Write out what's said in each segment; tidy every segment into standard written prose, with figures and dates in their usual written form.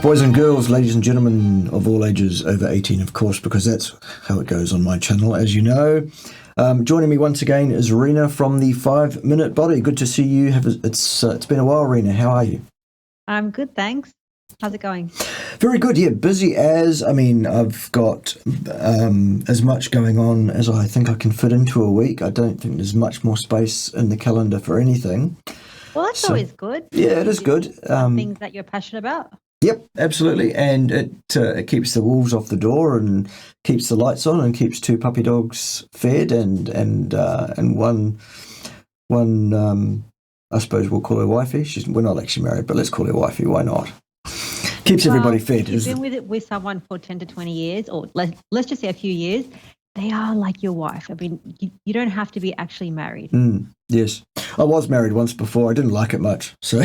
Boys and girls, ladies and gentlemen of all ages, over 18 of course, because that's how it goes on my channel, as you know. Joining me once again is Rina from the 5 Minute Body. Good to see you. It's been a while, Rina. How are you? I'm good, thanks. How's it going? Very good, yeah. Busy as, I've got as much going on as I think I can fit into a week. I don't think there's much more space in the calendar for anything. Well, that's always good. Yeah, it is good. Things that you're passionate about. Yep, absolutely, and it keeps the wolves off the door and keeps the lights on and keeps 2 puppy dogs fed and one I suppose we'll call her wifey. We're not actually married, but let's call her wifey. Why not? Keeps everybody fed. You've been with someone for 10 to 20 years, or let's just say a few years. They are like your wife. I mean, you don't have to be actually married. Yes, I was married once before. I didn't like it much, so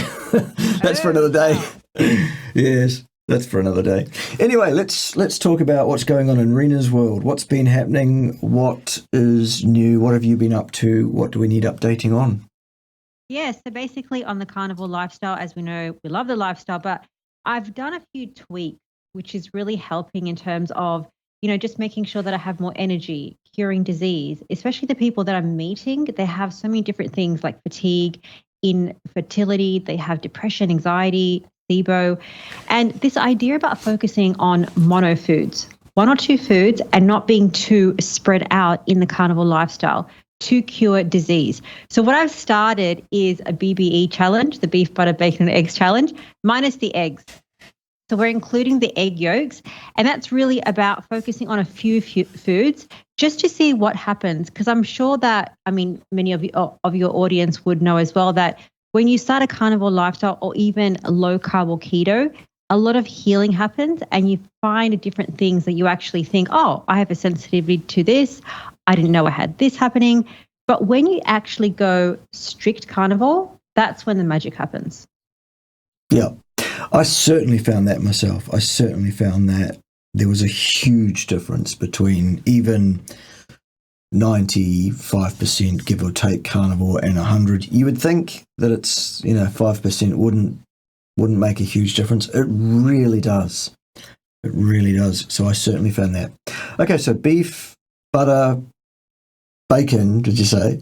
that's for another day. Yes, that's for another day. Anyway, let's talk about what's going on in Rina's world. What's been happening? What is new? What have you been up to? What do we need updating on? Yeah, so basically on the carnivore lifestyle, as we know, we love the lifestyle, but I've done a few tweaks, which is really helping in terms of, just making sure that I have more energy, curing disease, especially the people that I'm meeting. They have so many different things like fatigue, infertility, they have depression, anxiety, SIBO, and this idea about focusing on mono foods, 1 or 2 foods, and not being too spread out in the carnivore lifestyle to cure disease. So what I've started is a BBE challenge, the beef, butter, bacon, and eggs challenge, minus the eggs. So we're including the egg yolks, and that's really about focusing on a few foods just to see what happens. Because I'm sure that, many of your audience would know as well that when you start a carnivore lifestyle or even low carb or keto, a lot of healing happens and you find different things that you actually think, oh, I have a sensitivity to this. I didn't know I had this happening. But when you actually go strict carnivore, that's when the magic happens. Yeah, I certainly found that myself. I certainly found that there was a huge difference between even 95% give or take carnivore and 100. You would think that it's 5% wouldn't make a huge difference. It really does. It really does. So I certainly found that. Okay, so beef, butter, bacon. Did you say?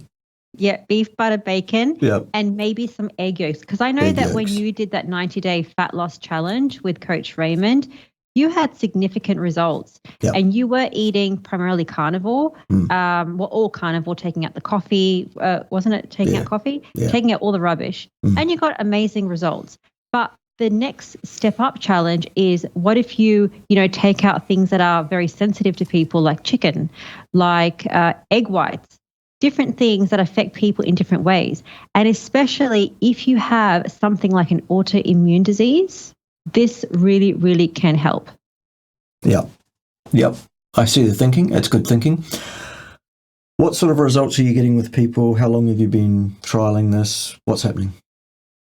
Yeah, beef, butter, bacon, yep. And maybe some egg yolks. Because I know that when you did that 90-day fat loss challenge with Coach Raymond, you had significant results, yep. And you were eating primarily carnivore. All carnivore, taking out the coffee, wasn't it? Taking out coffee, taking out all the rubbish, and you got amazing results. But the next step up challenge is what if you take out things that are very sensitive to people, like chicken, like egg whites, different things that affect people in different ways, and especially if you have something like an autoimmune disease. This really, really can help. Yep. I see the thinking. It's good thinking. What sort of results are you getting with people? How long have you been trialing this? What's happening?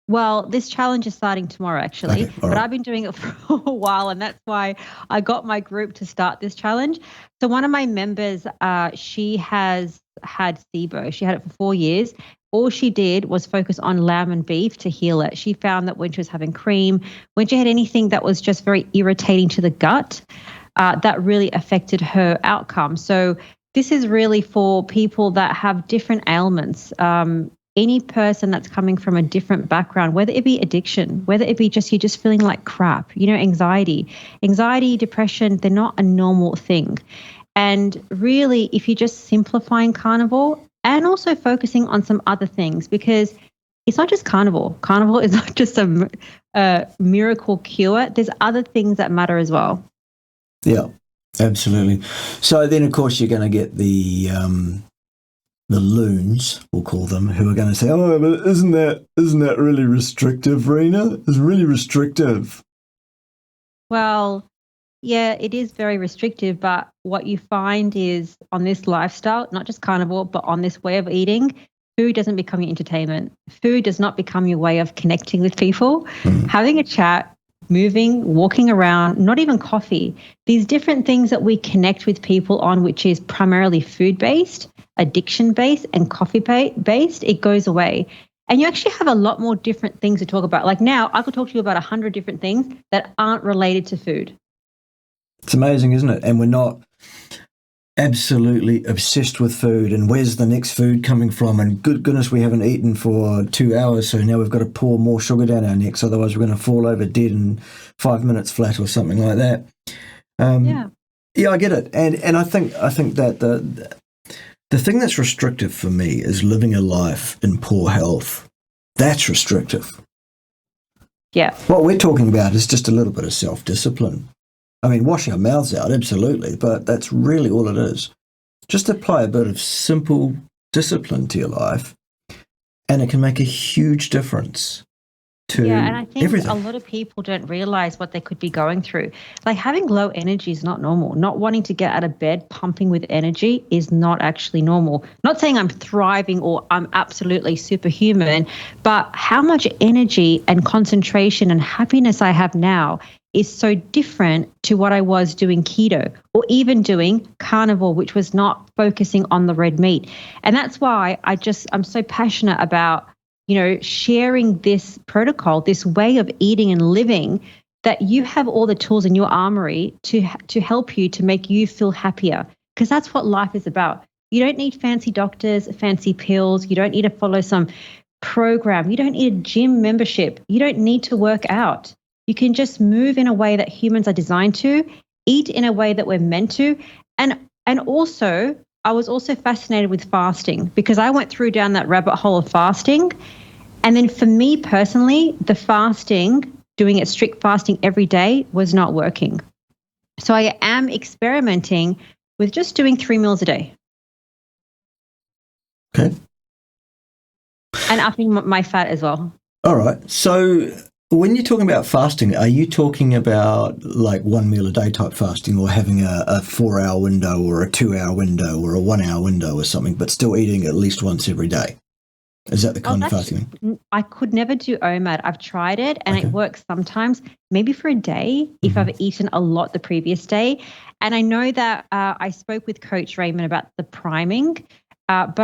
Well, this challenge is starting tomorrow, actually, okay, right. But I've been doing it for a while, and that's why I got my group to start this challenge. So one of my members, she has had SIBO. She had it for 4 years. All she did was focus on lamb and beef to heal it. She found that when she was having cream, when she had anything that was just very irritating to the gut, that really affected her outcome. So this is really for people that have different ailments. Any person that's coming from a different background, whether it be addiction, whether it be just you're just feeling like crap, anxiety, depression, they're not a normal thing. And really, if you're just simplifying carnivore and also focusing on some other things, because it's not just carnivore. Carnivore is not just a miracle cure. There's other things that matter as well. Yeah, absolutely. So then, of course, you're going to get the loons, we'll call them, who are going to say, "Oh, but isn't that really restrictive, Rina? It's really restrictive." Well, yeah, it is very restrictive, but what you find is on this lifestyle, not just carnivore, but on this way of eating, food doesn't become your entertainment. Food does not become your way of connecting with people. Having a chat, moving, walking around, not even coffee. These different things that we connect with people on, which is primarily food-based, addiction-based, and coffee-based, it goes away. And you actually have a lot more different things to talk about. Like now, I could talk to you about 100 different things that aren't related to food. It's amazing, isn't it? And we're not absolutely obsessed with food and where's the next food coming from, and good goodness, we haven't eaten for 2 hours, so now we've got to pour more sugar down our necks, otherwise we're going to fall over dead in 5 minutes flat or something like that. Yeah, I get it. And I think that the thing that's restrictive for me is living a life in poor health. That's restrictive. Yeah. What we're talking about is just a little bit of self-discipline. I mean, wash our mouths out, absolutely, but that's really all it is. Just apply a bit of simple discipline to your life, and it can make a huge difference to everything. Yeah, and I think a lot of people don't realize what they could be going through. Like having low energy is not normal. Not wanting to get out of bed pumping with energy is not actually normal. Not saying I'm thriving or I'm absolutely superhuman, but how much energy and concentration and happiness I have now is so different to what I was doing keto or even doing carnivore, which was not focusing on the red meat. And that's why I'm so passionate about, sharing this protocol, this way of eating and living, that you have all the tools in your armory to help you, to make you feel happier. Because that's what life is about. You don't need fancy doctors, fancy pills. You don't need to follow some program. You don't need a gym membership. You don't need to work out. You can just move in a way that humans are designed to, eat in a way that we're meant to. And also, I was also fascinated with fasting because I went through down that rabbit hole of fasting. And then for me personally, the fasting, doing it strict fasting every day was not working. So I am experimenting with just doing 3 meals a day. Okay. And upping my fat as well. All right. So when you're talking about fasting, are you talking about like 1 meal a day type fasting, or having a 4-hour window or a 2-hour window or a 1-hour window or something, but still eating at least once every day? Is that the kind of fasting? I could never do OMAD. I've tried it and it works sometimes, maybe for a day if I've eaten a lot the previous day. And I know that I spoke with Coach Raymond about the priming, but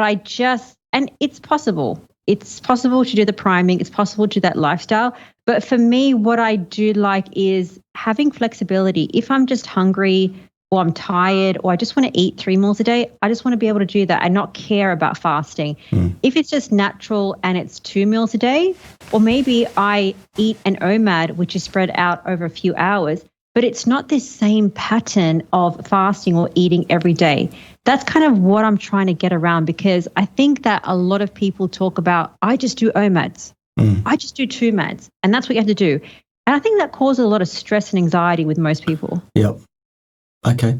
and it's possible. It's possible to do the priming. It's possible to do that lifestyle. But for me, what I do like is having flexibility. If I'm just hungry or I'm tired or I just want to eat 3 meals a day, I just want to be able to do that and not care about fasting. If it's just natural and it's 2 meals a day, or maybe I eat an OMAD, which is spread out over a few hours, but it's not this same pattern of fasting or eating every day. That's kind of what I'm trying to get around, because I think that a lot of people talk about, I just do OMADs. I just do 2 MADs, and that's what you have to do. And I think that causes a lot of stress and anxiety with most people. Yep. Okay.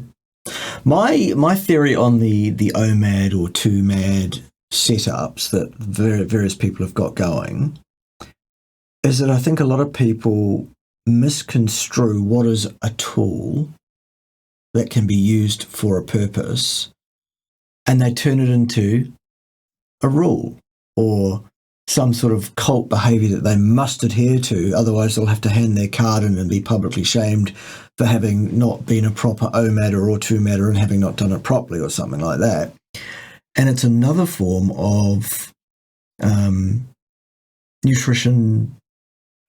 My theory on the OMAD or 2 MAD setups that various people have got going is that I think a lot of people misconstrue what is a tool that can be used for a purpose, and they turn it into a rule or some sort of cult behaviour that they must adhere to, otherwise they'll have to hand their card in and be publicly shamed for having not been a proper OMAD or 2 MAD and having not done it properly or something like that. And it's another form of nutrition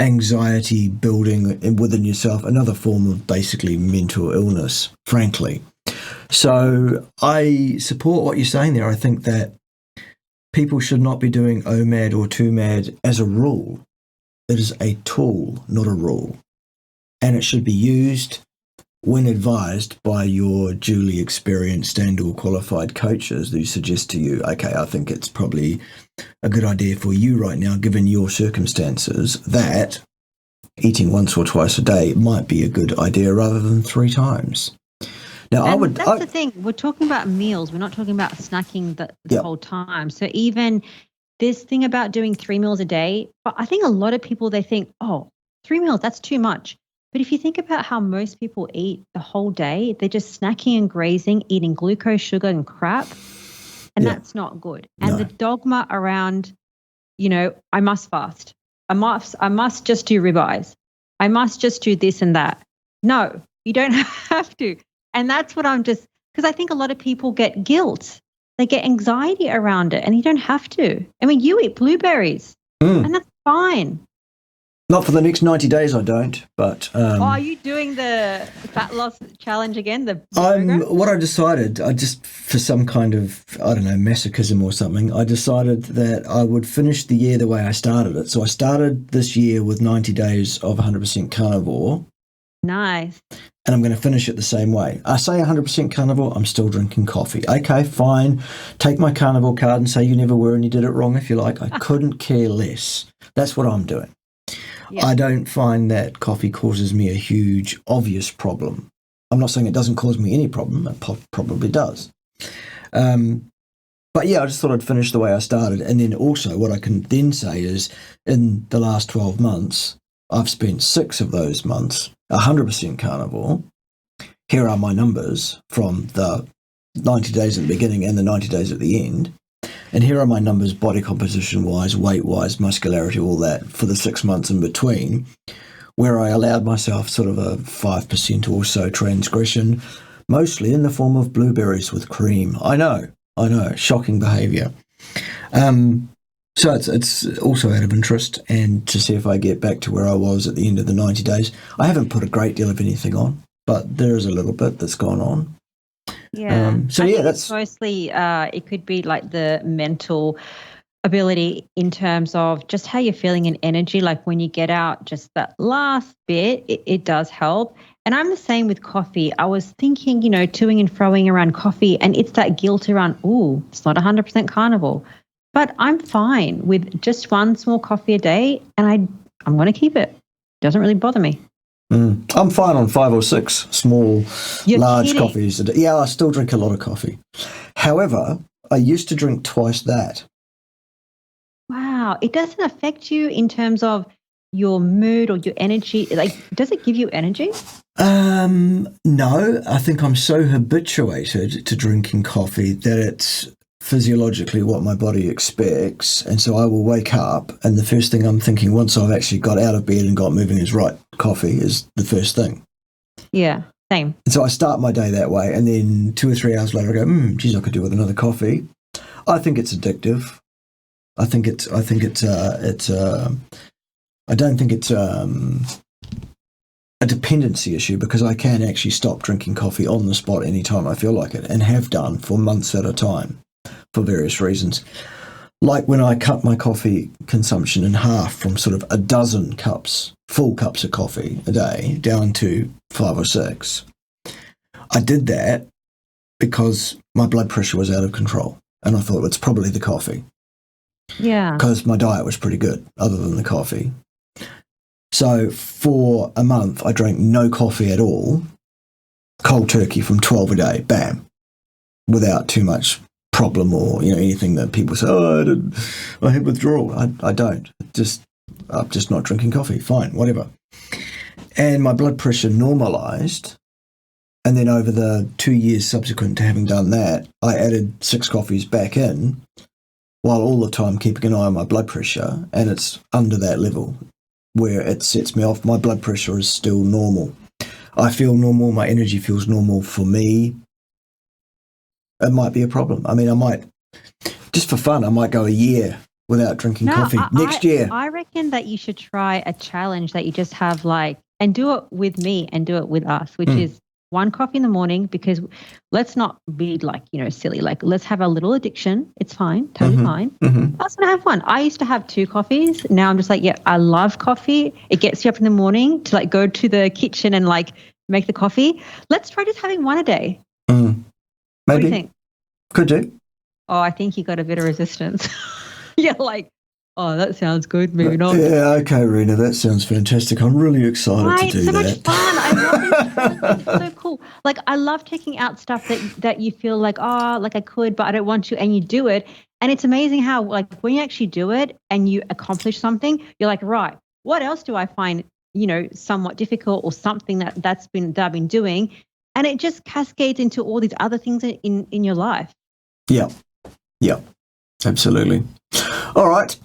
anxiety building within yourself, another form of basically mental illness, frankly. So I support what you're saying there. I think that people should not be doing OMAD or 2 MAD as a rule. It is a tool, not a rule. And it should be used when advised by your duly experienced and or qualified coaches who suggest to you, okay, I think it's probably a good idea for you right now, given your circumstances, that eating once or twice a day might be a good idea rather than 3 times. Now, that's the thing. We're talking about meals. We're not talking about snacking the whole time. So even this thing about doing 3 meals a day, but I think a lot of people, they think, 3 meals, that's too much. But if you think about how most people eat the whole day, they're just snacking and grazing, eating glucose, sugar, and crap. And that's not good. And the dogma around, I must fast. I must just do ribeyes. I must just do this and that. No, you don't have to. And that's what because I think a lot of people get guilt. They get anxiety around it, and you don't have to. I mean, you eat blueberries. And that's fine. Not for the next 90 days, I don't. But are you doing the fat loss challenge again? The program? What I decided, I just for some kind of, I don't know, masochism or something, I decided that I would finish the year the way I started it. So I started this year with 90 days of 100% carnivore. Nice. And I'm going to finish it the same way. I say 100% carnivore, I'm still drinking coffee. Okay, fine. Take my carnivore card and say you never were and you did it wrong if you like. I couldn't care less. That's what I'm doing. Yeah. I don't find that coffee causes me a huge, obvious problem. I'm not saying it doesn't cause me any problem. It probably does. But yeah, I just thought I'd finish the way I started. And then also what I can then say is in the last 12 months, I've spent 6 of those months 100% carnivore. Here are my numbers from the 90 days at the beginning and the 90 days at the end. And here are my numbers body composition-wise, weight-wise, muscularity, all that for the 6 months in between, where I allowed myself sort of a 5% or so transgression, mostly in the form of blueberries with cream. I know, shocking behaviour. So it's also out of interest and to see if I get back to where I was at the end of the 90 days. I haven't put a great deal of anything on, but there is a little bit that's gone on. Yeah. That's mostly it could be like the mental ability in terms of just how you're feeling in energy. Like when you get out, just that last bit, it does help. And I'm the same with coffee. I was thinking, toing and froing around coffee, and it's that guilt around, it's not 100% carnivore. But I'm fine with just one small coffee a day, and I'm going to keep it. Doesn't really bother me. I'm fine on 5 or 6 small, large coffees. Yeah, I still drink a lot of coffee. However, I used to drink twice that. Wow. It doesn't affect you in terms of your mood or your energy? Like, does it give you energy? No. I think I'm so habituated to drinking coffee that it's physiologically what my body expects, and so I will wake up and the first thing I'm thinking once I've actually got out of bed and got moving is right, coffee is the first thing. Yeah, same. And so I start my day that way, and then 2 or 3 hours later I go, geez, I could do with another coffee. I think it's addictive. I don't think it's a dependency issue, because I can actually stop drinking coffee on the spot anytime I feel like it, and have done for months at a time for various reasons. Like when I cut my coffee consumption in half from sort of a dozen cups, full cups of coffee a day, down to 5 or 6. I did that because my blood pressure was out of control, and I thought it's probably the coffee. Yeah. Because my diet was pretty good, other than the coffee. So for a month, I drank no coffee at all, cold turkey from 12 a day, bam, without too much problem or anything that people say, I had withdrawal. I don't. I'm just not drinking coffee. Fine, whatever. And my blood pressure normalised. And then over the 2 years subsequent to having done that, I added 6 coffees back in, while all the time keeping an eye on my blood pressure, and it's under that level where it sets me off. My blood pressure is still normal. I feel normal. My energy feels normal for me. It might be a problem. I mean, I might, just for fun, I might go a year without drinking coffee next year. I reckon that you should try a challenge that you just have and do it with me and do it with us, which is 1 coffee in the morning, because let's not be silly. Like, let's have a little addiction. It's fine. Totally fine. I was going to have 1. I used to have 2 coffees. Now I'm just I love coffee. It gets you up in the morning to go to the kitchen and make the coffee. Let's try just having 1 a day. Maybe. What do you think? Could do. Oh, I think you got a bit of resistance. Yeah, oh, that sounds good. Maybe not. Yeah, okay, Rina, that sounds fantastic. I'm really excited to do that. It's so much fun. I love it. It's so cool. I love taking out stuff that you feel I could, but I don't want to, and you do it. And it's amazing how, when you actually do it and you accomplish something, you're like, right, what else do I find, somewhat difficult, or something that I've been doing? And it just cascades into all these other things in your life. Yeah, absolutely. All right.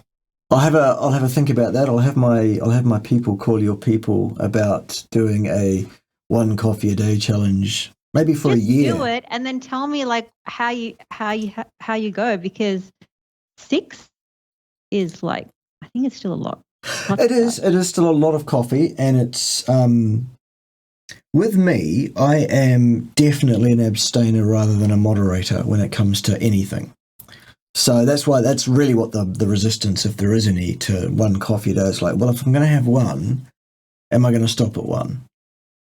I'll have a think about that. I'll have my people call your people about doing a 1 coffee a day challenge, maybe for a year. Do it and then tell me how you go, because 6 is I think think it's still a lot. Not It too is. bad. It is still a lot of coffee, and it's with me. I am definitely an abstainer rather than a moderator when it comes to anything. So that's really what the resistance, if there is any, to one coffee a day is like. Well, if I'm going to have one, am I going to stop at one?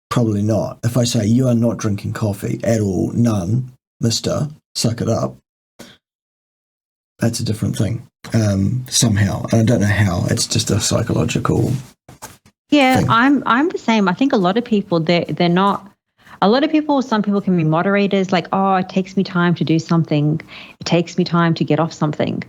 Probably not. If I say you are not drinking coffee at all, none, mister, suck it up, that's a different thing. Somehow, and I don't know how. It's just a psychological Yeah, thing. I'm the same. I think a lot of people they're not. A lot of people, some people can be moderators. Like, oh, it takes me time to do something. It takes me time to get off something.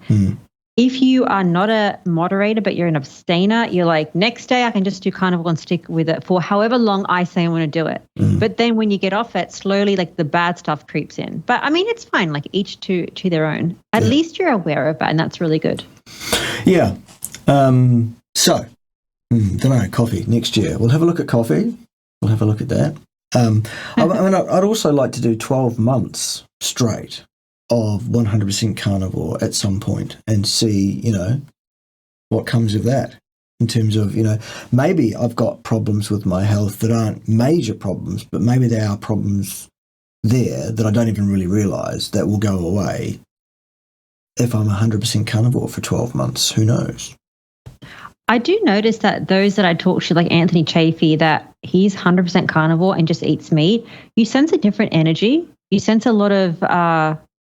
If you are not a moderator, but you're an abstainer, you're like, next day I can just do Carnivore and stick with it for however long I say I want to do it. But then when you get off it, slowly, like the bad stuff creeps in. But I mean, it's fine. Like each to their own. At least you're aware of it, and that's really good. Yeah. So, don't know, coffee next year. We'll have a look at coffee. We'll have a look at that. I mean, I'd also like to do 12 months straight of 100% carnivore at some point and see, what comes of that in terms of, maybe I've got problems with my health that aren't major problems, but maybe there are problems there that I don't even really realise that will go away if I'm 100% carnivore for 12 months. Who knows? I do notice that those that I talk to, like Anthony Chafee, that he's 100% carnivore and just eats meat, you sense a different energy. You sense a lot of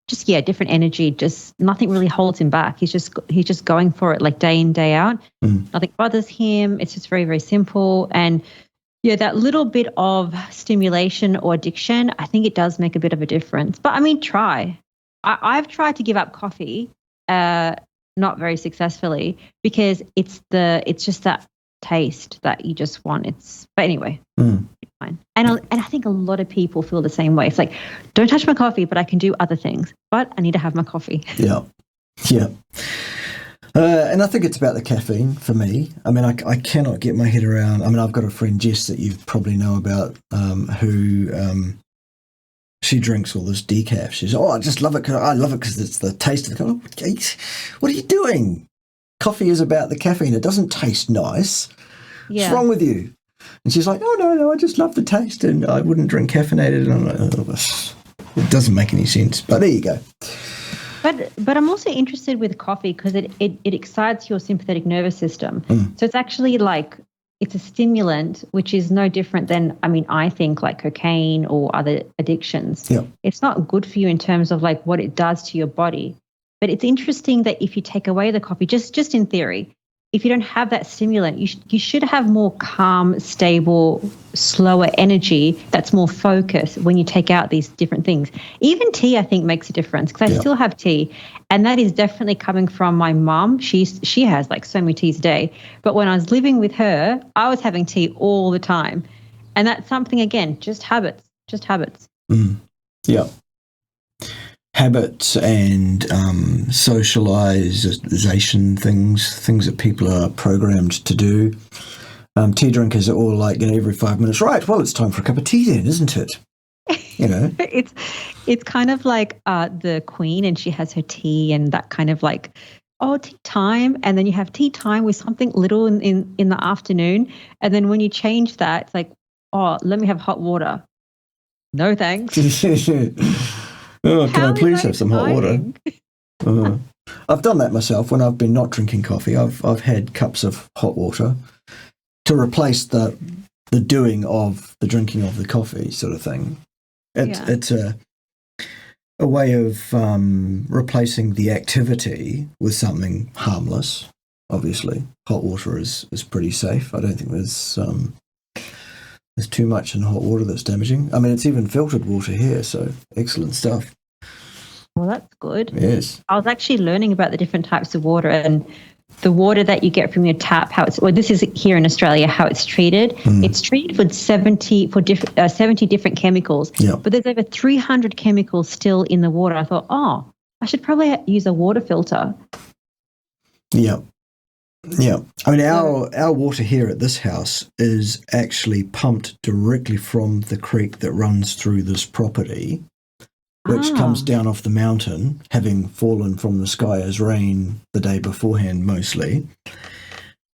different energy. Just nothing really holds him back. He's just going for it like day in, day out. Nothing bothers him. It's just very, very simple. And yeah, that little bit of stimulation or addiction, I think it does make a bit of a difference. But I mean, try. I've tried to give up coffee, not very successfully, because it's just that taste that you just want. But anyway, it's fine. And I think a lot of people feel the same way. It's like, don't touch my coffee, but I can do other things. But I need to have my coffee. Yeah. And I think it's about the caffeine for me. I mean, I cannot get my head around. I mean, I've got a friend, Jess, that you probably know about, who she drinks all this decaf. She's, I just love it. I love it because it's the taste of it. What are you doing? Coffee is about the caffeine. It doesn't taste nice. Yeah. What's wrong with you? And she's like, oh, no, I just love the taste and I wouldn't drink caffeinated. And I'm like, it doesn't make any sense. But there you go. But I'm also interested with coffee because it excites your sympathetic nervous system. So it's actually like, it's a stimulant, which is no different than, I mean, I think like cocaine or other addictions. Yeah. It's not good for you in terms of like what it does to your body. But it's interesting that if you take away the coffee, just in theory, if you don't have that stimulant, you should have more calm, stable, slower energy that's more focused when you take out these different things. Even tea, I think, makes a difference because I still have tea. And that is definitely coming from my mum. She has like so many teas a day. But when I was living with her, I was having tea all the time. And that's something, again, just habits. Yeah. Habits and socialization things that people are programmed to do. Tea drinkers are all like, every 5 minutes, right, well, it's time for a cup of tea then, isn't it? It's kind of like the Queen, and she has her tea and that kind of like, tea time. And then you have tea time with something little in the afternoon. And then when you change that, it's like, let me have hot water. No, thanks. Can I please have some hot water? I've done that myself when I've been not drinking coffee. I've had cups of hot water to replace the doing of the drinking of the coffee sort of thing. It's a way of replacing the activity with something harmless. Obviously, hot water is pretty safe. I don't think there's too much in hot water that's damaging. I mean, it's even filtered water here, so excellent stuff. Well, that's good. Yes. I was actually learning about the different types of water and the water that you get from your tap, this is here in Australia, how it's treated. It's treated with 70 different chemicals, but there's over 300 chemicals still in the water. I thought, I should probably use a water filter. Yeah. I mean, our water here at this house is actually pumped directly from the creek that runs through this property, which comes down off the mountain, having fallen from the sky as rain the day beforehand mostly.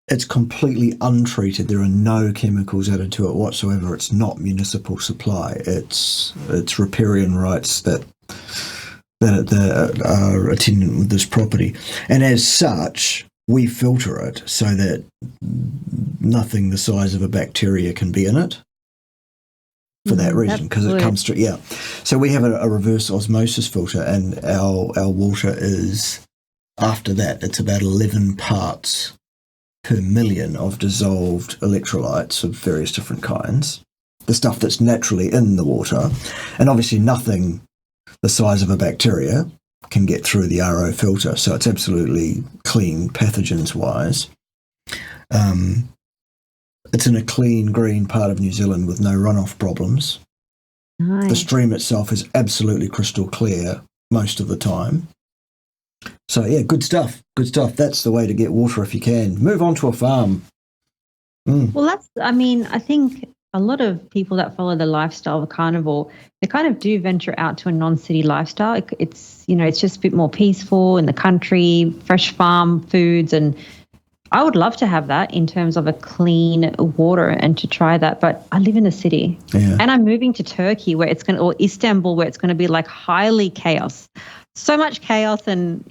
it's completely untreated. There are no chemicals added to it whatsoever. It's not municipal supply. It's riparian rights that are attendant with this property. And as such, we filter it so that nothing the size of a bacteria can be in it for that reason, because it comes through. Yeah. So we have a reverse osmosis filter, and our water is, after that, it's about 11 parts per million of dissolved electrolytes of various different kinds, the stuff that's naturally in the water. And obviously nothing the size of a bacteria can get through the RO filter, so it's absolutely clean pathogens-wise. It's in a clean, green part of New Zealand with no runoff problems. Nice. The stream itself is absolutely crystal clear most of the time. So, yeah, good stuff. Good stuff. That's the way to get water if you can. Move on to a farm. Well, I think a lot of people that follow the lifestyle of a carnivore, they kind of do venture out to a non-city lifestyle. It's just a bit more peaceful in the country, fresh farm foods, and I would love to have that in terms of a clean water and to try that. But I live in the city, and I'm moving to Turkey or Istanbul, where it's going to be like highly chaos. So much chaos, and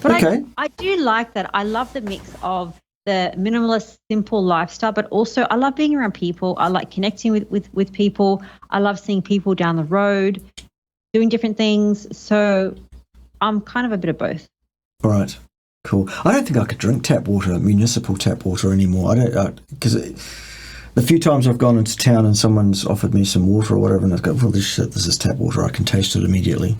but okay. I do like that. I love the mix of the minimalist, simple lifestyle, but also I love being around people. I like connecting with people. I love seeing people down the road doing different things. So I'm kind of a bit of both. All right. Cool. I don't think I could drink tap water, municipal tap water anymore. I don't, because the few times I've gone into town and someone's offered me some water or whatever, and I've got, well, this is tap water. I can taste it immediately.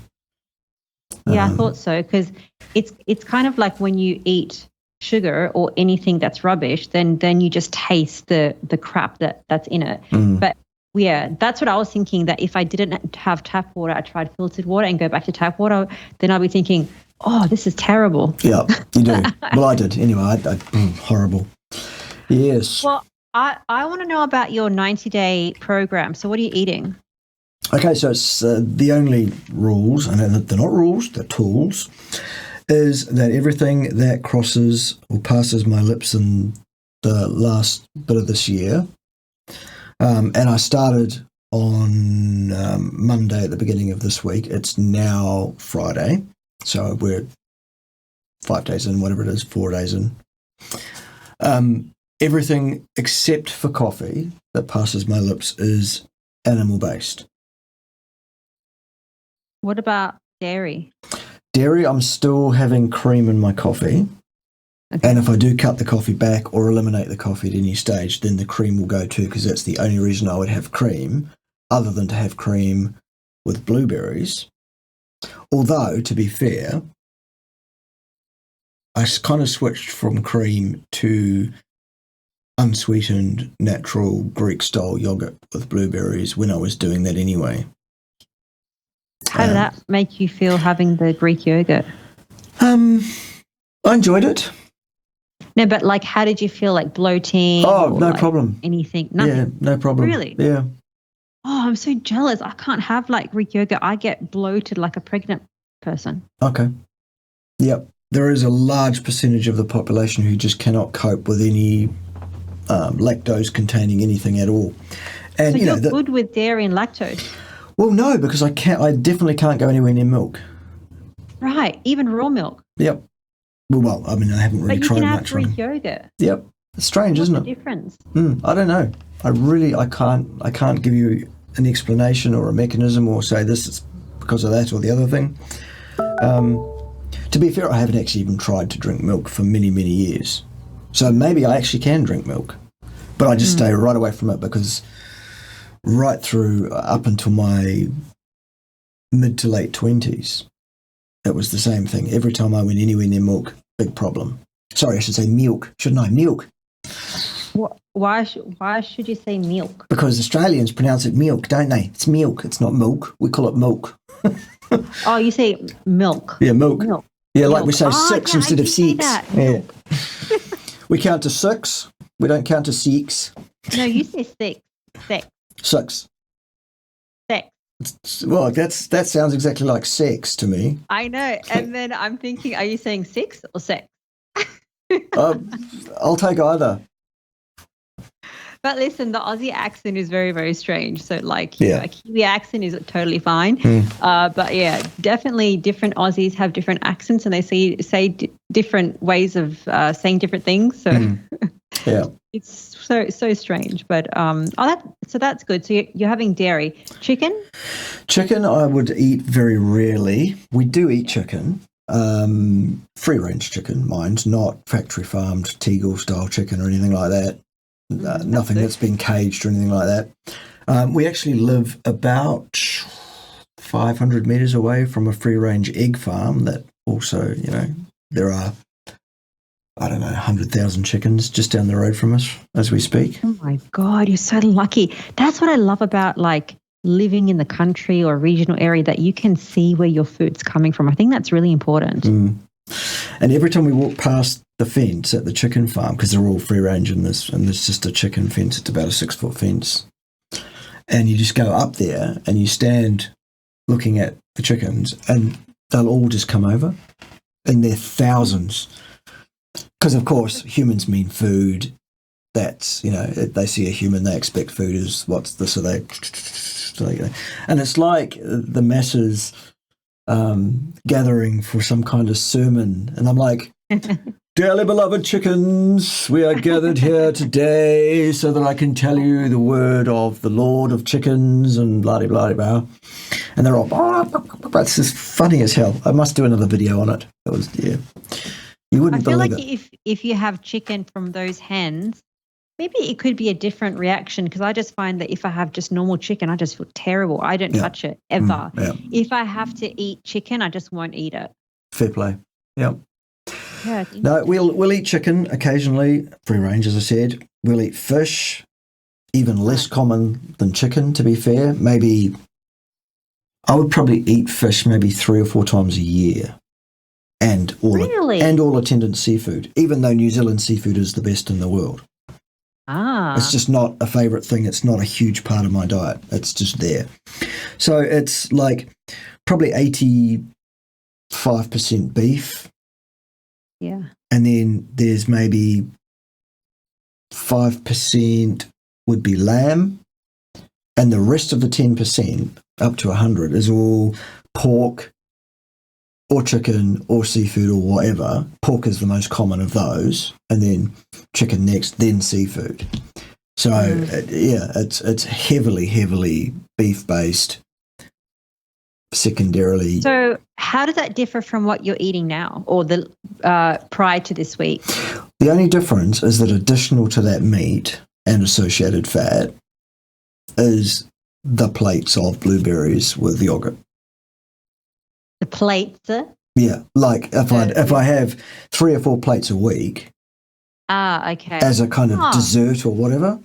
Yeah, I thought so, because it's kind of like when you eat sugar or anything that's rubbish, then you just taste the crap that's in it. But yeah, that's what I was thinking, that if I didn't have tap water, I tried filtered water and go back to tap water, then I'd be thinking, oh, this is terrible. Yeah, you do. Well, I did. Anyway, horrible. Yes. Well, I want to know about your 90-day program. So what are you eating? Okay, so it's the only rules, and they're not rules, they're tools, is that everything that crosses or passes my lips in the last bit of this year, and I started on Monday at the beginning of this week. It's now Friday, so we're 5 days in, whatever it is, 4 days in. Everything except for coffee that passes my lips is animal-based. What about dairy? Dairy, I'm still having cream in my coffee. Okay. And if I do cut the coffee back or eliminate the coffee at any stage, then the cream will go too, because that's the only reason I would have cream, other than to have cream with blueberries. Although, to be fair, I kind of switched from cream to unsweetened, natural Greek-style yogurt with blueberries when I was doing that anyway. How did that make you feel, having the Greek yogurt? I enjoyed it. No, but like, how did you feel? Like bloating? Oh, no problem. Anything? Nothing? Yeah, no problem. Really? Yeah. Oh, I'm so jealous. I can't have like Greek yogurt. I get bloated like a pregnant person. Okay. Yep. There is a large percentage of the population who just cannot cope with any lactose containing anything at all. And so you're good with dairy and lactose? Well, no, because I definitely can't go anywhere near milk. Right, even raw milk. Yep. Well, I mean, I haven't really tried much. But you can have Greek yogurt. Yep. It's strange, isn't it? What's the difference? I don't know. I can't give you an explanation or a mechanism or say this is because of that or the other thing. To be fair, I haven't actually even tried to drink milk for many, many years. So maybe I actually can drink milk. But I just stay right away from it, because right through up until my mid to late 20s, it was the same thing. Every time I went anywhere near milk, big problem. Sorry, I should say milk, shouldn't I? Milk. Why should you say milk? Because Australians pronounce it milk, don't they? It's milk. It's not milk. We call it milk. Oh, you say milk. Yeah, milk. Yeah, like milk. We say 6 instead of 6. Yeah. We count to 6. We don't count to 6. No, you say 6. 6. 6. 6. Well, that sounds exactly like sex to me. I know. And then I'm thinking, are you saying 6 or sex? I'll take either. But listen, the Aussie accent is very, very strange. So, like, Yeah. a Kiwi accent is totally fine. But yeah, definitely different Aussies have different accents, and they say different ways of saying different things. So Yeah. it's so strange. But so that's good. So you're having dairy, chicken. Chicken, I would eat very rarely. We do eat chicken. Free range chicken, mine's not factory farmed Tegel style chicken or anything like that. Nothing that's been caged or anything like that. We actually live about 500 metres away from a free range egg farm that also, there are, 100,000 chickens just down the road from us as we speak. Oh my God, you're so lucky. That's what I love about like living in the country or regional area, that you can see where your food's coming from. I think that's really important. And every time we walk past the fence at the chicken farm, because they're all free range in this, and there's just a chicken fence, it's about a 6-foot fence, and you just go up there and you stand looking at the chickens, and they'll all just come over in their thousands. Because, of course, humans mean food. That's, they see a human, they expect food is what's this, so they. And it's like the masses gathering for some kind of sermon. And I'm like, dearly beloved chickens, we are gathered here today so that I can tell you the word of the Lord of chickens and blah, blah, blah. And they're all, it's just funny as hell. I must do another video on it. It was, yeah. You wouldn't believe it. I feel like if you have chicken from those hens, maybe it could be a different reaction, because I just find that if I have just normal chicken, I just feel terrible. I don't touch it ever. If I have to eat chicken, I just won't eat it. Fair play. Yep. Yeah. No, we'll eat chicken occasionally, free range, as I said. We'll eat fish, even less common than chicken, to be fair. Maybe I would probably eat fish maybe 3 or 4 times a year. And all attendant seafood, even though New Zealand seafood is the best in the world. It's just not a favourite thing. It's not a huge part of my diet. It's just there. So it's like probably 85% beef. Yeah. And then there's maybe 5% would be lamb. And the rest of the 10%, up to 100, is all pork or chicken or seafood or whatever. Pork is the most common of those, and then chicken next, then seafood. So it's heavily beef based. Secondarily. So how does that differ from what you're eating now, or the prior to this week? The only difference is that additional to that meat and associated fat is the plates of blueberries with yogurt. The plates? Yeah, like if I have 3 or 4 plates a week. Okay. As a kind of dessert or whatever.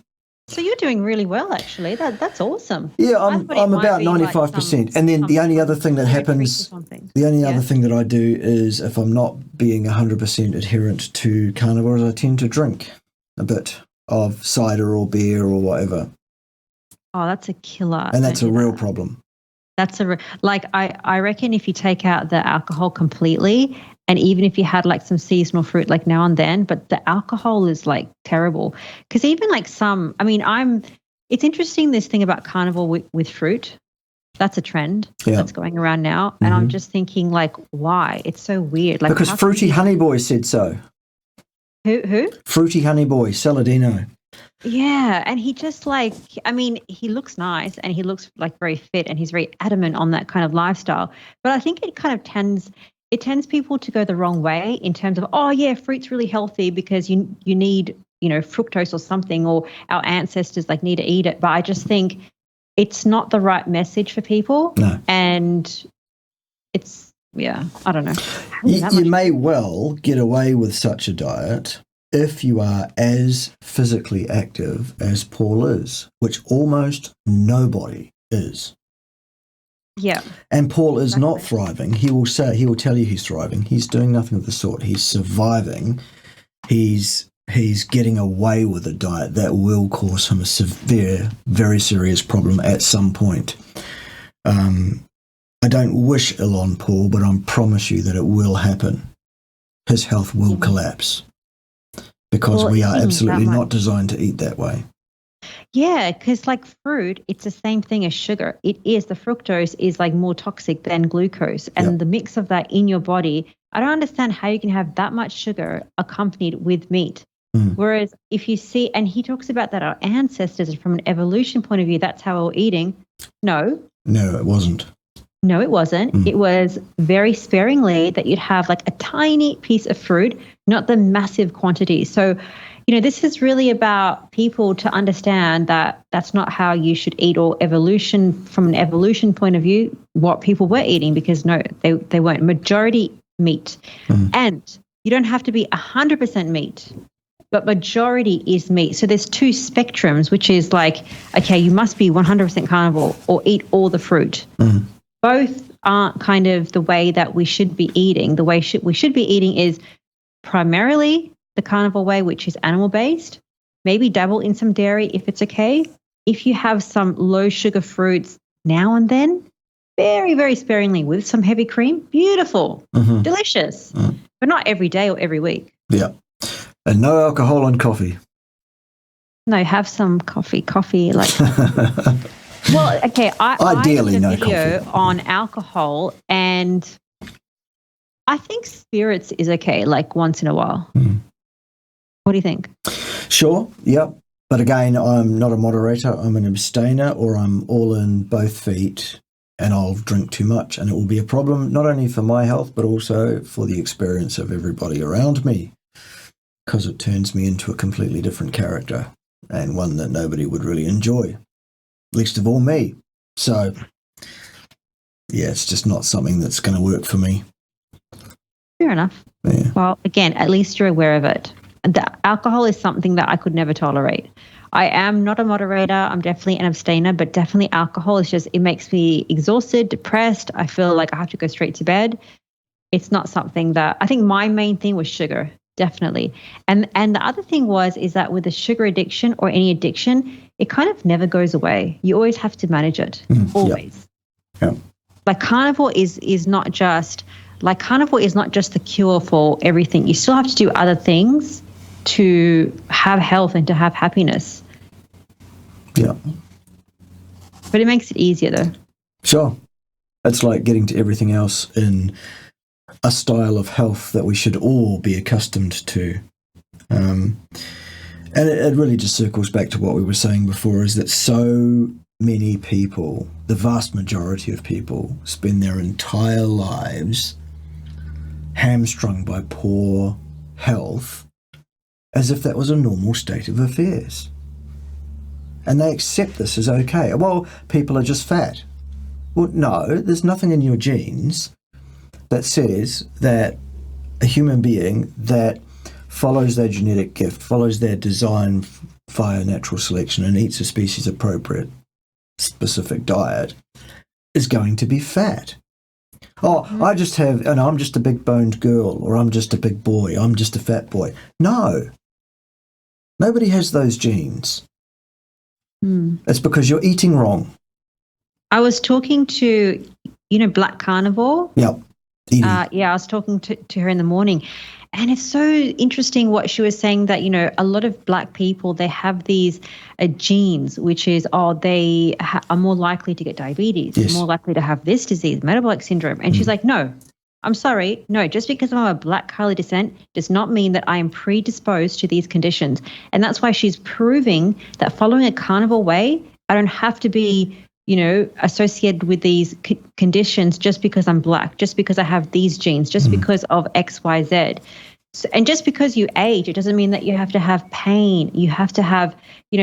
So you're doing really well, actually. That's awesome. Yeah, I'm about 95%. And then the only other thing that happens, the only other thing that I do is, if I'm not being 100% adherent to carnivore, is I tend to drink a bit of cider or beer or whatever. Oh, that's a killer. And that's a real problem. That's I reckon if you take out the alcohol completely, and even if you had like some seasonal fruit like now and then, but the alcohol is like terrible. Because even like it's interesting, this thing about carnivore with fruit. That's a trend that's going around now. And I'm just thinking, like, why? It's so weird. Like, because Fruity Honey Boy said so. Who? Fruity Honey Boy, Saladino. Yeah, and he just he looks nice and he looks like very fit, and he's very adamant on that kind of lifestyle. But I think it kind of tends people to go the wrong way in terms of, fruit's really healthy because you need, fructose or something, or our ancestors need to eat it. But I just think it's not the right message for people. No. And it's, I don't know. You may well get away with such a diet if you are as physically active as Paul is, which almost nobody is. Yeah. And Paul is not thriving. He will tell you he's thriving. He's doing nothing of the sort. He's surviving. He's getting away with a diet that will cause him a severe, very serious problem at some point. I don't wish ill on Paul, but I promise you that it will happen. His health will collapse. because Well, we are eating absolutely that not much. designed to eat that way. Yeah, because like fruit, it's the same thing as sugar. It is, the fructose is like more toxic than glucose. Yep. And the mix of that in your body, I don't understand how you can have that much sugar accompanied with meat. Whereas if you see, and he talks about that our ancestors, from an evolution point of view, that's how we're eating. No, No, it wasn't. no, it wasn't. It was very sparingly that you'd have like a tiny piece of fruit, not the massive quantity. So, this is really about people to understand that that's not how you should eat, or evolution, from an evolution point of view, what people were eating, because no, they weren't. Majority meat. And you don't have to be 100% meat, but majority is meat. So there's two spectrums, which is like, okay, you must be 100% carnivore or eat all the fruit. Both aren't kind of the way that we should be eating. The way we should be eating is primarily the carnivore way, which is animal-based. Maybe dabble in some dairy if it's okay. If you have some low-sugar fruits now and then, very, very sparingly with some heavy cream, beautiful, delicious, but not every day or every week. Yeah. And no alcohol and coffee. No, have some coffee, like... Well, okay, Ideally, I no did a video coffee. on alcohol, and I think spirits is okay, like once in a while. What do you think? Sure, yep. But again, I'm not a moderator. I'm an abstainer, or I'm all in both feet, and I'll drink too much, and it will be a problem not only for my health, but also for the experience of everybody around me, because it turns me into a completely different character, and one that nobody would really enjoy, least of all me. So, yeah, it's just not something that's going to work for me. Fair enough. Yeah. Well, again, at least you're aware of it. The alcohol is something that I could never tolerate. I am not a moderator. I'm definitely an abstainer, but definitely alcohol is just, it makes me exhausted, depressed. I feel like I have to go straight to bed. It's not something that, I think my main thing was sugar, definitely. And the other thing is that with a sugar addiction or any addiction, it kind of never goes away. You always have to manage it, always. Yeah. Like carnivore is not just the cure for everything. You still have to do other things to have health and to have happiness. Yeah. But it makes it easier though. Sure. It's like getting to everything else in a style of health that we should all be accustomed to. And it really just circles back to what we were saying before, is that so many people, the vast majority of people, spend their entire lives hamstrung by poor health as if that was a normal state of affairs. And they accept this as okay. Well, people are just fat. Well, no, there's nothing in your genes that says that a human being that follows their genetic gift, follows their design via natural selection, and eats a species-appropriate specific diet, is going to be fat. Oh, I'm just a big-boned girl, or I'm just a big boy, I'm just a fat boy. No. Nobody has those genes. It's because you're eating wrong. I was talking to, Black Carnivore. Yep. I was talking to her in the morning, and it's so interesting what she was saying, that, a lot of Black people, they have these genes, which is, they are more likely to get diabetes, yes. more likely to have this disease, metabolic syndrome. And she's like, no, I'm sorry. No, just because I'm a Black Carly descent does not mean that I am predisposed to these conditions. And that's why she's proving that following a carnivore way, I don't have to be associated with these conditions just because I'm Black, just because I have these genes, just because of X, Y, Z. So, and just because you age, it doesn't mean that you have to have pain. You have to have,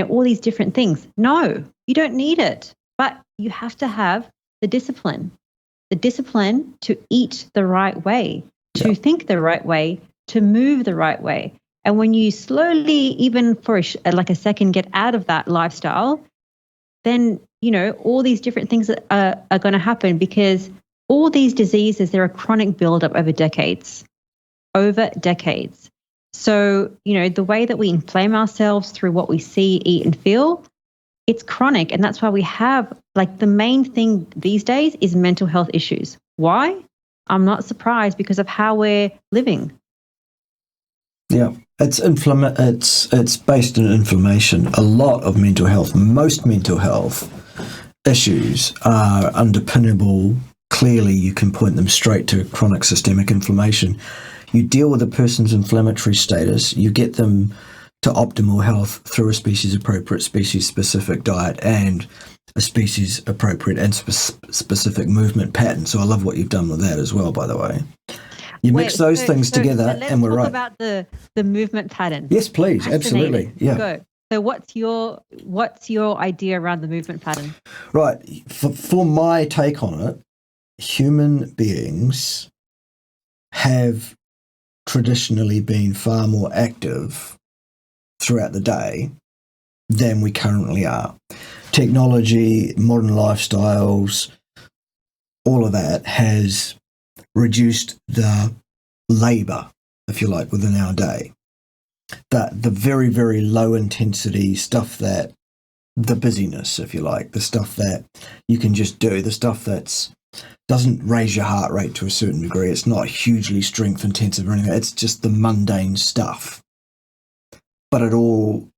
all these different things. No, you don't need it. But you have to have the discipline to eat the right way, to think the right way, to move the right way. And when you slowly, even for a second, get out of that lifestyle, then all these different things are going to happen, because all these diseases, they're a chronic buildup over decades. So, the way that we inflame ourselves through what we see, eat, and feel, it's chronic. And that's why we have, the main thing these days is mental health issues. Why? I'm not surprised, because of how we're living. Yeah. It's based on inflammation. A lot of mental health, most mental health issues are underpinnable. Clearly, you can point them straight to chronic systemic inflammation. You deal with a person's inflammatory status, you get them to optimal health through a species-appropriate, species-specific diet and a species-appropriate and specific movement pattern. So I love what you've done with that as well, by the way. You mix those things together and we're right. Let's talk about the movement pattern. Yes, please. Absolutely. Yeah. Go. So what's your idea around the movement pattern? Right. For my take on it, human beings have traditionally been far more active throughout the day than we currently are. Technology, modern lifestyles, all of that has reduced the labour, if you like, within our day. The very, very low intensity stuff, that the busyness, if you like, the stuff that you can just do, the stuff that's doesn't raise your heart rate to a certain degree. It's not hugely strength intensive or anything. It's just the mundane stuff. But it all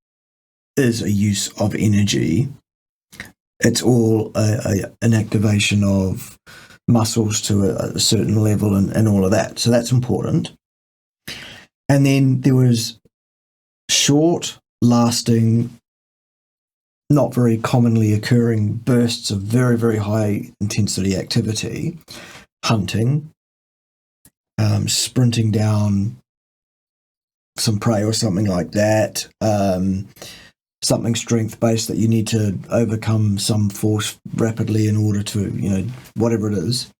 is a use of energy. It's all an activation of muscles to a certain level and all of that. So that's important. And then there was short, lasting, not very commonly occurring bursts of very, very high intensity activity, hunting, sprinting down some prey or something like that, something strength-based that you need to overcome some force rapidly in order to, whatever it is.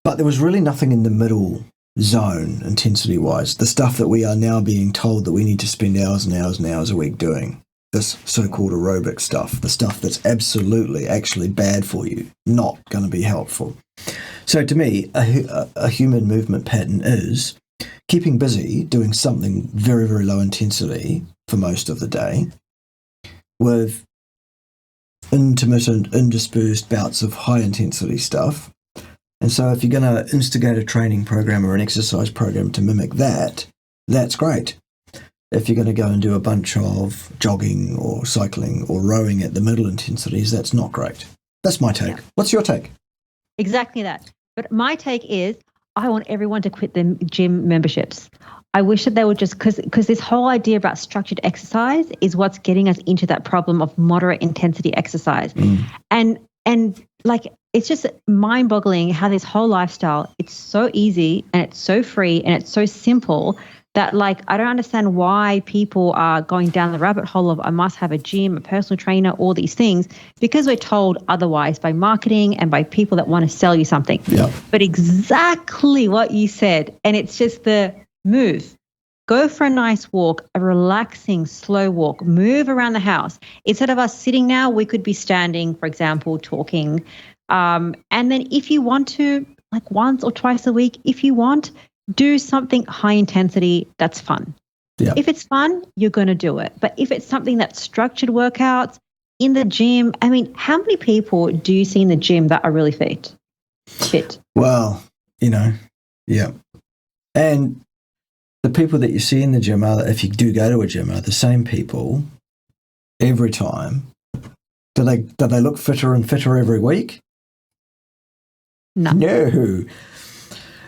But there was really nothing in the middle zone, intensity-wise, the stuff that we are now being told that we need to spend hours and hours and hours a week doing. This so-called aerobic stuff, the stuff that's absolutely actually bad for you, not going to be helpful. So to me, a human movement pattern is keeping busy, doing something very, very low intensity for most of the day, with intermittent, interspersed bouts of high intensity stuff. And so if you're going to instigate a training program or an exercise program to mimic that, that's great. If you're going to go and do a bunch of jogging or cycling or rowing at the middle intensities, that's not great. That's my take. Yeah. What's your take? Exactly that. But my take is I want everyone to quit their gym memberships. I wish that they would just, because this whole idea about structured exercise is what's getting us into that problem of moderate intensity exercise. And like, it's just mind-boggling how this whole lifestyle, it's so easy and it's so free and it's so simple that, like, I don't understand why people are going down the rabbit hole of I must have a gym, a personal trainer, all these things, because we're told otherwise by marketing and by people that want to sell you something. Yeah. But exactly what you said, and it's just the move. Go for a nice walk, a relaxing, slow walk, move around the house. Instead of us sitting now, we could be standing, for example, talking. And then if you want to, like once or twice a week, if you want, do something high intensity that's fun. Yeah. If it's fun, you're going to do it. But if it's something that's structured workouts in the gym, I mean, how many people do you see in the gym that are really fit? Well, yeah. And the people that you see in the gym are, if you do go to a gym, are the same people every time. Do they look fitter and fitter every week? No.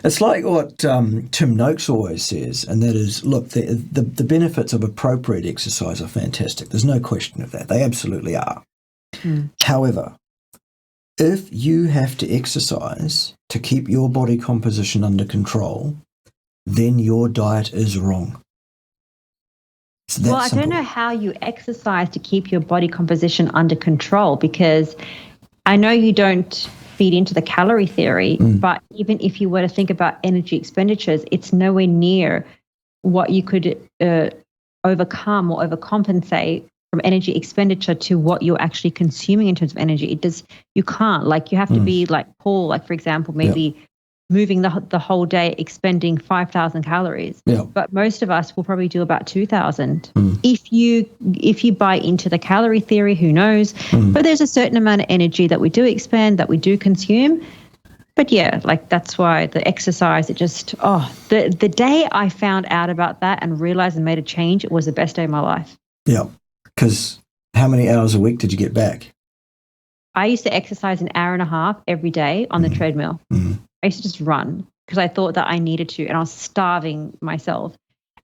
It's like what Tim Noakes always says, and that is, look, the benefits of appropriate exercise are fantastic. There's no question of that. They absolutely are. However, if you have to exercise to keep your body composition under control, then your diet is wrong. Well, I don't know how you exercise to keep your body composition under control, because I know you don't feed into the calorie theory, but even if you were to think about energy expenditures, it's nowhere near what you could overcome or overcompensate from energy expenditure to what you're actually consuming in terms of energy. You can't, like, you have to be like Paul, like, for example, maybe moving the whole day, expending 5,000 calories. Yeah. But most of us will probably do about 2,000. If you buy into the calorie theory, who knows? But there's a certain amount of energy that we do expend, that we do consume. But yeah, like that's why the exercise, it just, the day I found out about that and realized and made a change, it was the best day of my life. Yeah. Because how many hours a week did you get back? I used to exercise an hour and a half every day on the treadmill. I used to just run because I thought that I needed to, and I was starving myself.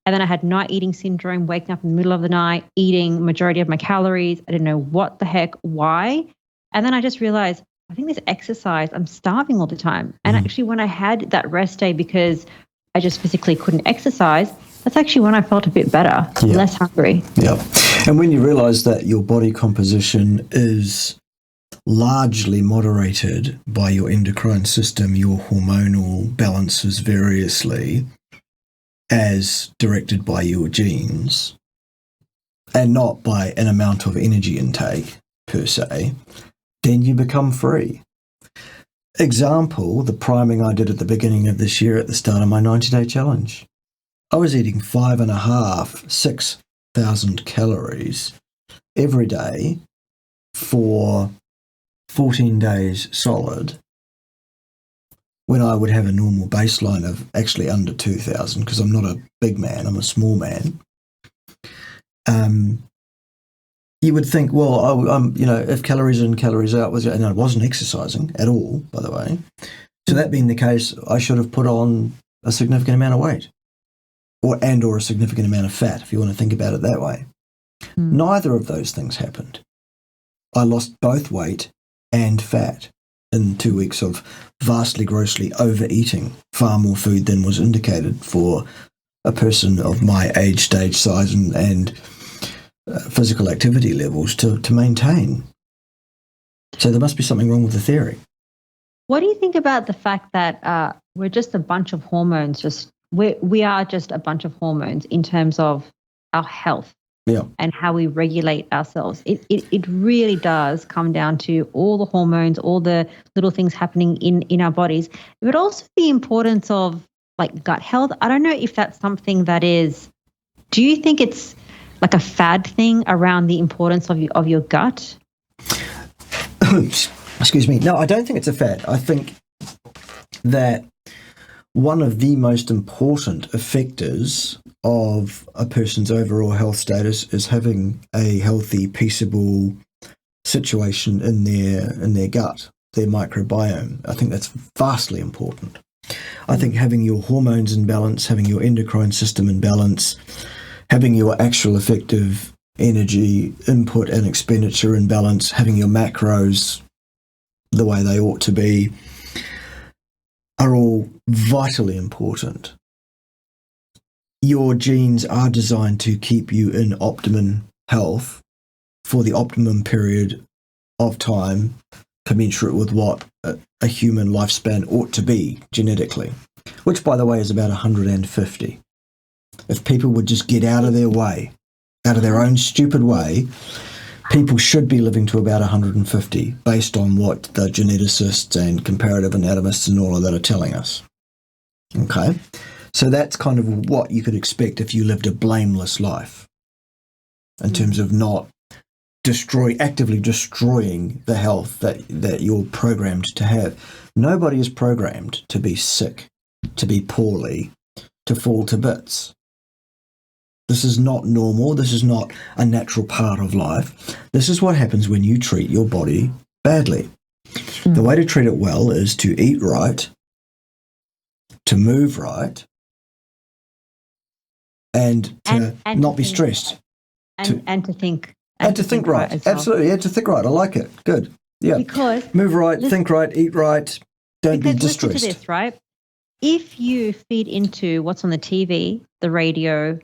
And then I had night eating syndrome, waking up in the middle of the night, eating majority of my calories. I didn't know what the heck, why. And then I just realized, I think this exercise, I'm starving all the time. And actually when I had that rest day because I just physically couldn't exercise, that's actually when I felt a bit better, less hungry. Yeah. And when you realize that your body composition is largely moderated by your endocrine system, your hormonal balances variously, as directed by your genes, and not by an amount of energy intake per se, then you become free. Example, the priming I did at the beginning of this year at the start of my 90-day challenge. I was eating 6,000 calories every day for 14 days solid, when I would have a normal baseline of actually under 2,000, because I'm not a big man, I'm a small man. You would think, well, I'm, if calories in, calories out, and I wasn't exercising at all, by the way. So that being the case, I should have put on a significant amount of weight, or a significant amount of fat, if you want to think about it that way. Neither of those things happened. I lost both weight and fat in 2 weeks of vastly, grossly overeating far more food than was indicated for a person of my age, stage, size, and physical activity levels to maintain. So there must be something wrong with the theory. What do you think about the fact that we're just a bunch of hormones? We are just a bunch of hormones in terms of our health. And how we regulate ourselves. It really does come down to all the hormones, all the little things happening in our bodies, but also the importance of like gut health. I don't know if that's something that is, do you think it's like a fad thing around the importance of your gut? Excuse me. No, I don't think it's a fad. I think that one of the most important effectors of a person's overall health status is having a healthy, peaceable situation in their gut, their microbiome. I think that's vastly important. I think having your hormones in balance, having your endocrine system in balance, having your actual effective energy input and expenditure in balance, having your macros the way they ought to be, are all vitally important. Your genes are designed to keep you in optimum health for the optimum period of time, commensurate with what a human lifespan ought to be genetically, which, by the way, is about 150. If people would just get out of their way, out of their own stupid way, people should be living to about 150 based on what the geneticists and comparative anatomists and all of that are telling us. Okay? So that's kind of what you could expect if you lived a blameless life in terms of not actively destroying the health that you're programmed to have. Nobody is programmed to be sick, to be poorly, to fall to bits. This is not normal. This is not a natural part of life. This is what happens when you treat your body badly. The way to treat it well is to eat right, to move right, and not be stressed. And to think. And to think right. Well. Absolutely. Yeah, to think right. I like it. Good. Yeah. Because move right, think right, eat right, don't be distressed. Listen to this, right? If you feed into what's on the TV, the radio,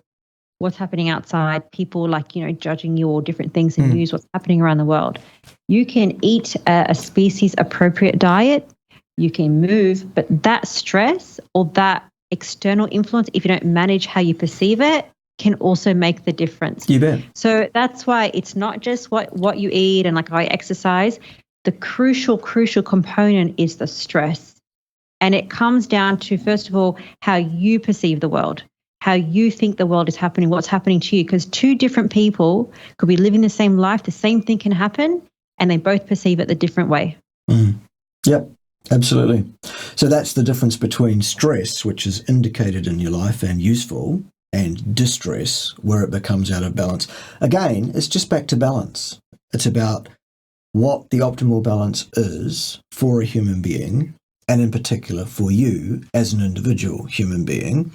what's happening outside, people judging you or different things in news, what's happening around the world, you can eat a species appropriate diet, you can move, but that stress or that external influence, if you don't manage how you perceive it, can also make the difference. You bet. So that's why it's not just what you eat and how you exercise. The crucial component is the stress. And it comes down to, first of all, how you perceive the world, how you think the world is happening, what's happening to you. Because two different people could be living the same life, the same thing can happen, and they both perceive it the different way. Yep. Absolutely. So that's the difference between stress, which is indicated in your life and useful, and distress, where it becomes out of balance. Again, it's just back to balance. It's about what the optimal balance is for a human being, and in particular for you as an individual human being.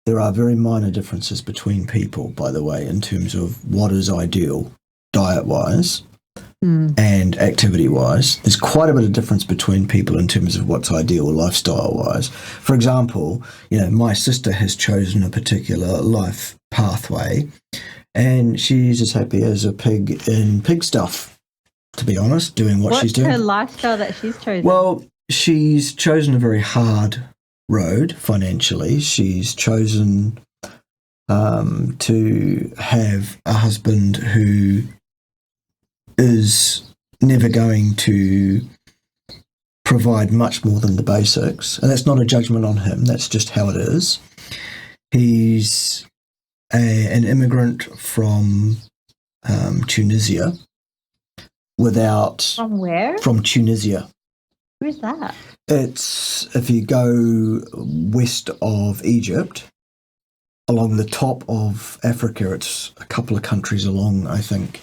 There are very minor differences between people, by the way, in terms of what is ideal diet-wise and activity-wise. There's quite a bit of difference between people in terms of what's ideal lifestyle-wise. For example, my sister has chosen a particular life pathway, and she's as happy as a pig in pig stuff, to be honest, doing what she's doing. What's her lifestyle that she's chosen? Well, she's chosen a very hard road financially. She's chosen to have a husband who is never going to provide much more than the basics. And that's not a judgment on him. That's just how it is. He's an immigrant from Tunisia From where? From Tunisia. Where's that? It's, if you go west of Egypt, along the top of Africa, it's a couple of countries along, I think.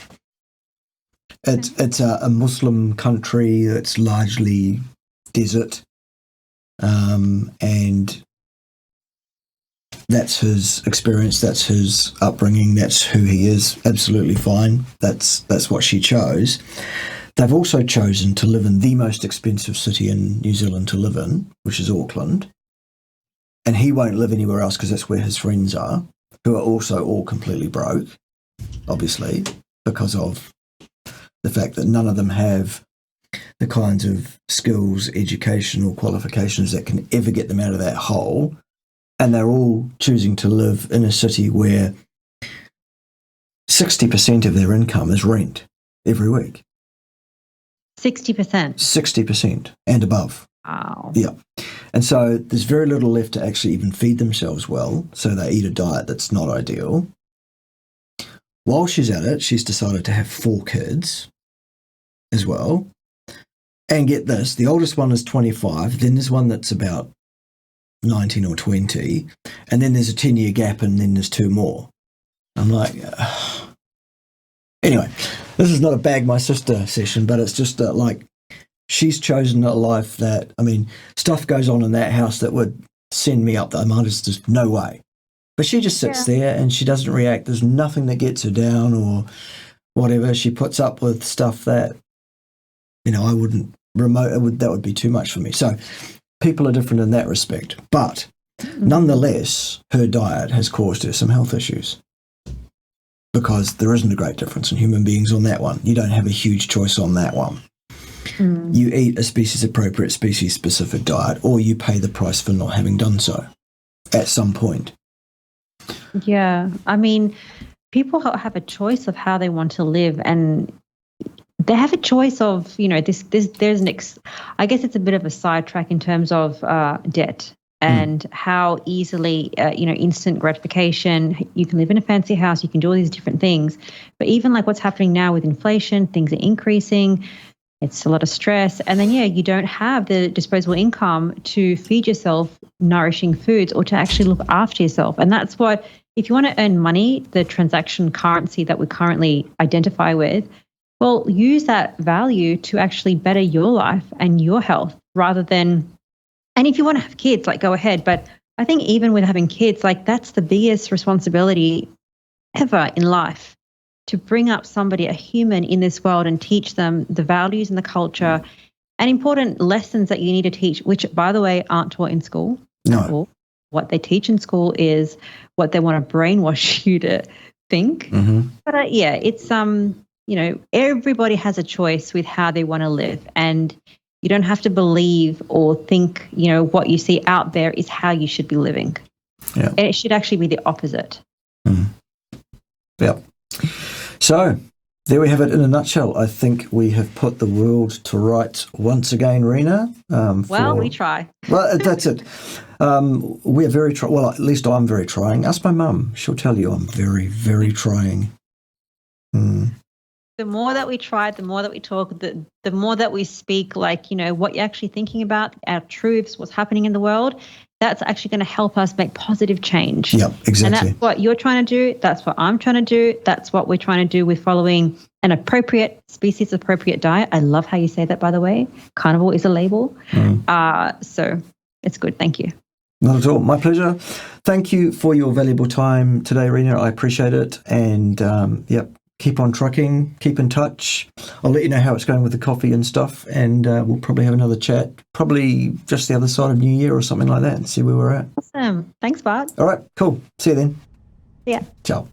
It's a Muslim country that's largely desert, and that's his experience, that's his upbringing, that's who he is. Absolutely fine. That's what she chose. They've also chosen to live in the most expensive city in New Zealand to live in, which is Auckland. And he won't live anywhere else because that's where his friends are, who are also all completely broke, obviously, because of the fact that none of them have the kinds of skills, educational qualifications that can ever get them out of that hole. And they're all choosing to live in a city where 60% of their income is rent every week. 60%? 60% and above. Wow. Yeah. And so there's very little left to actually even feed themselves well. So they eat a diet that's not ideal. While she's at it, she's decided to have 4 kids as well. And get this, the oldest one is 25, then there's one that's about 19 or 20, and then there's a 10-year gap, and then there's 2 more. I'm like, anyway, this is not a bag my sister session, but it's just like she's chosen a life that, stuff goes on in that house that would send me up the mud. It's just no way. But she just sits there and she doesn't react. There's nothing that gets her down or whatever. She puts up with stuff that, I wouldn't that would be too much for me. So people are different in that respect. But nonetheless, her diet has caused her some health issues because there isn't a great difference in human beings on that one. You don't have a huge choice on that one. You eat a species-appropriate, species-specific diet, or you pay the price for not having done so at some point. Yeah. People have a choice of how they want to live, and they have a choice of, I guess it's a bit of a sidetrack in terms of debt and how easily, instant gratification, you can live in a fancy house, you can do all these different things. But even like what's happening now with inflation, things are increasing. It's a lot of stress. And then, you don't have the disposable income to feed yourself nourishing foods or to actually look after yourself. And that's what, if you want to earn money, the transaction currency that we currently identify with, well, use that value to actually better your life and your health rather than, and if you want to have kids, go ahead. But I think even with having kids, that's the biggest responsibility ever in life, to bring up somebody, a human in this world, and teach them the values and the culture and important lessons that you need to teach, which, by the way, aren't taught in school. No. What they teach in school is what they want to brainwash you to think. But it's, everybody has a choice with how they want to live. And you don't have to believe or think, what you see out there is how you should be living. Yeah. And it should actually be the opposite. Yeah. So there we have it in a nutshell. I think we have put the world to rights once again, Rina. We try. Well, that's it. We're very well, at least I'm very trying. Ask my mum. She'll tell you I'm very, very trying. the more that we try, the more that we talk, the more that we speak, like, what you're actually thinking about, our truths, what's happening in the world, that's actually going to help us make positive change. Yeah, exactly. And that's what you're trying to do. That's what I'm trying to do. That's what we're trying to do with following an appropriate, species-appropriate diet. I love how you say that, by the way. Carnivore is a label. So it's good. Thank you. Not at all. My pleasure. Thank you for your valuable time today, Rina. I appreciate it. And, keep on trucking, keep in touch. I'll let you know how it's going with the coffee and stuff, and we'll probably have another chat, probably just the other side of New Year or something like that, and see where we're at. Awesome. Thanks, Bart. All right, cool. See you then. Yeah. Ciao.